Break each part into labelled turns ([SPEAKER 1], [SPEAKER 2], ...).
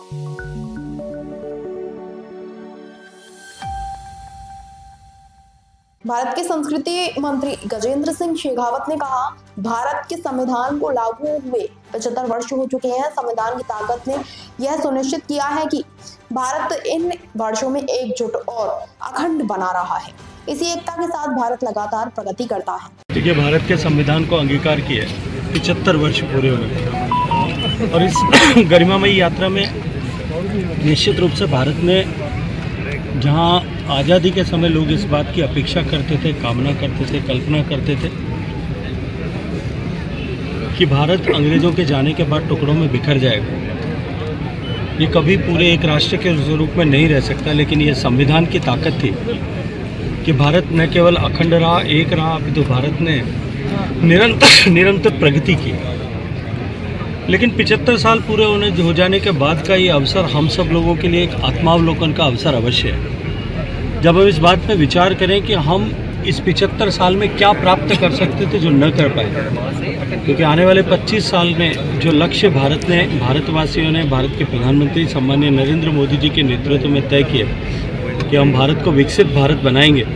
[SPEAKER 1] भारत के संस्कृति मंत्री गजेंद्र सिंह शेखावत ने कहा, भारत के संविधान को लागू हुए 75 वर्ष हो चुके हैं। संविधान की ताकत ने यह सुनिश्चित किया है कि भारत इन वर्षों में एकजुट और अखंड बना रहा है। इसी एकता के साथ भारत लगातार प्रगति करता है।
[SPEAKER 2] देखिए, भारत के संविधान को अंगीकार किए 75 वर्ष पूरे हुए और इस गरिमामयी यात्रा में निश्चित रूप से भारत ने, जहां आज़ादी के समय लोग इस बात की अपेक्षा करते थे, कामना करते थे, कल्पना करते थे कि भारत अंग्रेज़ों के जाने के बाद टुकड़ों में बिखर जाएगा, ये कभी पूरे एक राष्ट्र के रूप में नहीं रह सकता। लेकिन ये संविधान की ताकत थी कि भारत न केवल अखंड रहा, एक रहा, अभी तो भारत ने निरंतर प्रगति की। लेकिन 75 साल पूरे हो जाने के बाद का ये अवसर हम सब लोगों के लिए एक आत्मावलोकन का अवसर अवश्य है। जब हम इस बात पर विचार करें कि हम इस 75 साल में क्या प्राप्त कर सकते थे जो न कर पाए, क्योंकि आने वाले 25 साल में जो लक्ष्य भारतवासियों ने, भारत के प्रधानमंत्री सम्माननीय नरेंद्र मोदी जी के नेतृत्व में तय किए कि हम भारत को विकसित भारत बनाएंगे,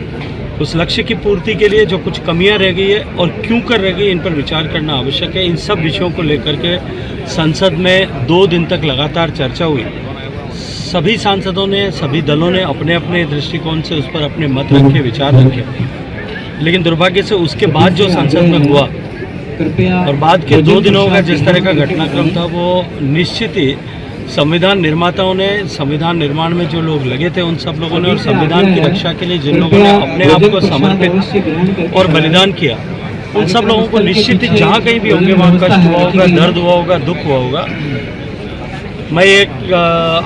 [SPEAKER 2] उस लक्ष्य की पूर्ति के लिए जो कुछ कमियां रह गई है और क्यों कर रह गई, इन पर विचार करना आवश्यक है। इन सब विषयों को लेकर के संसद में 2 दिन तक लगातार चर्चा हुई। सभी सांसदों ने, सभी दलों ने अपने अपने दृष्टिकोण से उस पर अपने मत रखे, विचार रखे। लेकिन दुर्भाग्य से उसके बाद जो संसद में हुआ और बाद के 2 दिनों का जिस तरह का घटनाक्रम था, वो निश्चित ही संविधान निर्माताओं ने, संविधान निर्माण में जो लोग लगे थे उन सब लोगों ने, और संविधान की रक्षा के लिए जिन लोगों ने अपने आप को समर्पित और बलिदान किया, उन सब लोगों को निश्चित ही जहाँ कहीं भी होंगे वहाँ कष्ट हुआ होगा, दर्द हुआ होगा, दुख हुआ होगा। मैं एक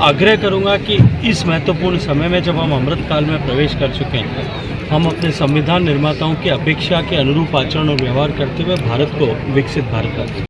[SPEAKER 2] आग्रह करूँगा कि इस महत्वपूर्ण समय में जब हम अमृतकाल में प्रवेश कर चुके हैं, हम अपने संविधान निर्माताओं की अपेक्षा के अनुरूप आचरण और व्यवहार करते हुए भारत को विकसित भारत बनाएं।